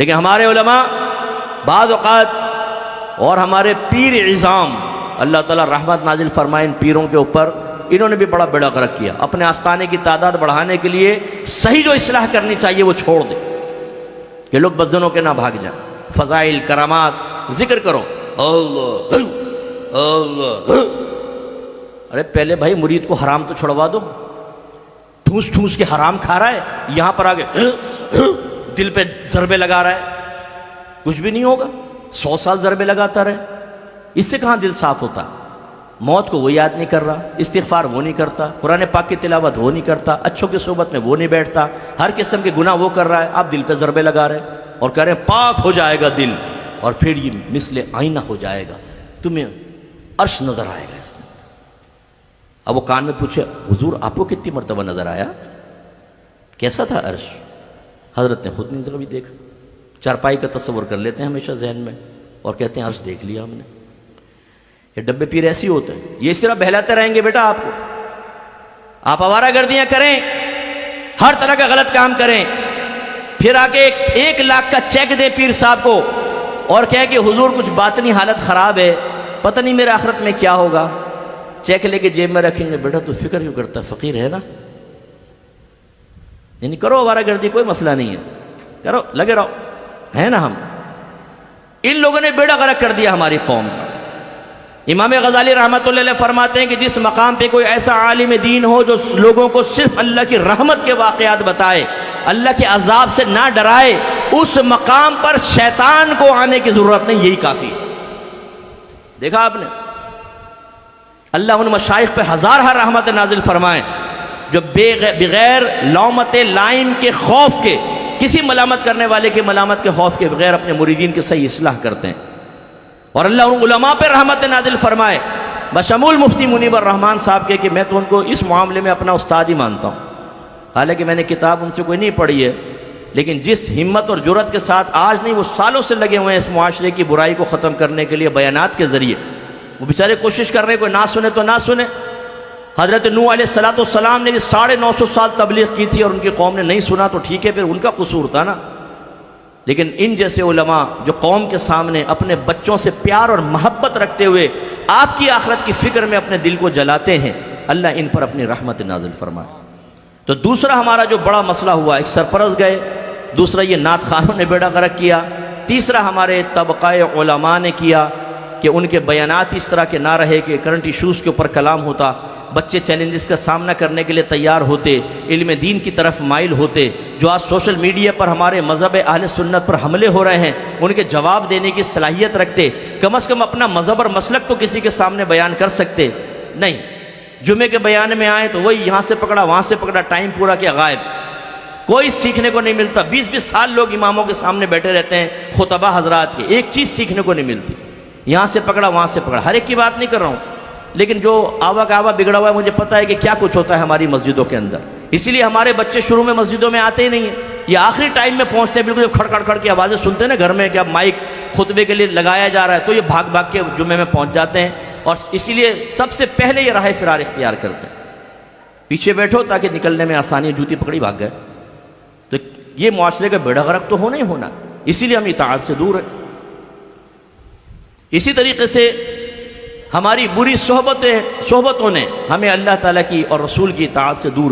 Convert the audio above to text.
لیکن ہمارے علماء بعض اوقات اور ہمارے پیر عظام اللہ تعالیٰ رحمت نازل فرمائے ان پیروں کے اوپر، انہوں نے بھی بڑا بیڑا غرق کیا. اپنے آستانے کی تعداد بڑھانے کے لیے صحیح جو اصلاح کرنی چاہیے وہ چھوڑ دیں کہ لوگ بدزنوں کے نہ بھاگ جائیں. فضائل کرامات ذکر کرو، اللہ اللہ. ارے پہلے بھائی مرید کو حرام تو چھڑوا دو. ٹھوس ٹھوس کے حرام کھا رہا ہے، یہاں پر آگے دل پہ ضربے لگا رہا ہے، کچھ بھی نہیں ہوگا. 100 سال ضربے لگاتا رہے، اس سے کہاں دل صاف ہوتا؟ موت کو وہ یاد نہیں کر رہا، استغفار وہ نہیں کرتا، قرآن پاک کی تلاوت وہ نہیں کرتا، اچھوں کی صحبت میں وہ نہیں بیٹھتا، ہر قسم کے گناہ وہ کر رہا ہے. آپ دل پہ ضربے لگا رہے ہیں اور کہہ رہے ہیں پاک ہو جائے گا دل، اور پھر یہ مثل آئینہ ہو جائے گا، تمہیں عرش نظر آئے گا اس میں. اب وہ کان میں پوچھے حضور آپ کو کتنی مرتبہ نظر آیا، کیسا تھا عرش؟ حضرت نے خود نہیں کبھی دیکھا. چارپائی کا تصور کر لیتے ہیں ہمیشہ ذہن میں اور کہتے ہیں عرش دیکھ لیا ہم نے. یہ ڈبے پیر ایسی ہوتے ہیں، یہ اس طرح بہلاتے رہیں گے بیٹا آپ کو. آپ آوارہ گردیاں کریں، ہر طرح کا غلط کام کریں، پھر آ کے 1 لاکھ کا چیک دے پیر صاحب کو اور کہے کہ حضور کچھ باطنی حالت خراب ہے، پتہ نہیں میرے آخرت میں کیا ہوگا. چیک لے کے جیب میں رکھیں گے. بیٹا تو فکر کیوں کرتا، فقیر ہے نا، یعنی کرو آوارہ گردی، کوئی مسئلہ نہیں ہے، کرو، لگے رہو، ہے نا. ہم ان لوگوں نے بیڑا غرق کر دیا ہماری قوم کا. امام غزالی رحمۃ اللہ علیہ فرماتے ہیں کہ جس مقام پہ کوئی ایسا عالم دین ہو جو لوگوں کو صرف اللہ کی رحمت کے واقعات بتائے، اللہ کے عذاب سے نہ ڈرائے، اس مقام پر شیطان کو آنے کی ضرورت نہیں، یہی کافی ہے. دیکھا آپ نے، اللہ ان مشائخ پہ ہزارہ رحمت نازل فرمائے جو بغیر لومت لائم کے خوف کے، کسی ملامت کرنے والے کے ملامت کے خوف کے بغیر اپنے مریدین کی صحیح اصلاح کرتے ہیں. اور اللہ ان علماء پہ رحمت نازل فرمائے بشمول مفتی منیب الرحمان صاحب کے کہ میں تو ان کو اس معاملے میں اپنا استاد ہی مانتا ہوں. حالانکہ میں نے کتاب ان سے کوئی نہیں پڑھی ہے، لیکن جس ہمت اور جرأت کے ساتھ آج نہیں وہ سالوں سے لگے ہوئے ہیں اس معاشرے کی برائی کو ختم کرنے کے لیے بیانات کے ذریعے، وہ بیچارے کوشش کر رہے ہیں، کوئی نہ سنے تو نہ سنے. حضرت نوح علیہ السلام نے 950 سال تبلیغ کی تھی اور ان کی قوم نے نہیں سنا تو ٹھیک ہے، پھر ان کا قصور تھا نا. لیکن ان جیسے علماء جو قوم کے سامنے اپنے بچوں سے پیار اور محبت رکھتے ہوئے آپ کی آخرت کی فکر میں اپنے دل کو جلاتے ہیں، اللہ ان پر اپنی رحمت نازل فرمائے. تو دوسرا ہمارا جو بڑا مسئلہ ہوا، ایک سرپرست گئے، دوسرا یہ نعت خانوں نے بیڑا غرق کیا، تیسرا ہمارے طبقہ علماء نے کیا کہ ان کے بیانات اس طرح کے نہ رہے کہ کرنٹ ایشوز کے اوپر کلام ہوتا، بچے چیلنجز کا سامنا کرنے کے لیے تیار ہوتے، علم دین کی طرف مائل ہوتے. جو آج سوشل میڈیا پر ہمارے مذہب اہل سنت پر حملے ہو رہے ہیں ان کے جواب دینے کی صلاحیت رکھتے، کم از کم اپنا مذہب اور مسلک تو کسی کے سامنے بیان کر سکتے. نہیں، جمعے کے بیان میں آئے تو وہی یہاں سے پکڑا وہاں سے پکڑا، ٹائم پورا کیا، غائب. کوئی سیکھنے کو نہیں ملتا. 20 سال لوگ اماموں کے سامنے بیٹھے رہتے ہیں، خطبہ حضرات کے، ایک چیز سیکھنے کو نہیں ملتی. یہاں سے پکڑا وہاں سے پکڑا. ہر ایک کی بات نہیں کر رہا ہوں، لیکن جو آوا کا آوا بگڑا ہوا ہے، مجھے پتہ ہے کہ کیا کچھ ہوتا ہے ہماری مسجدوں کے اندر. اسی لیے ہمارے بچے شروع میں مسجدوں میں آتے ہی نہیں ہیں، یہ آخری ٹائم میں پہنچتے ہیں. بالکل کھڑ کھڑ کھڑ کی آوازیں سنتے ہیں نا گھر میں کہ اب مائک خطبے کے لیے لگایا جا رہا ہے، تو یہ بھاگ بھاگ کے جمعے میں پہنچ جاتے ہیں اور اسی لیے سب سے پہلے یہ راہ فرار اختیار کرتے ہیں. پیچھے بیٹھو تاکہ نکلنے میں آسانی، جوتی پکڑی بھاگ گئے. تو یہ معاشرے کا بیڑا غرق تو ہونا ہی ہونا، اسی لیے ہم اطاعت سے دور ہیں. اسی طریقے سے ہماری بری صحبتوں نے ہمیں اللہ تعالیٰ کی اور رسول کی اطاعت سے دور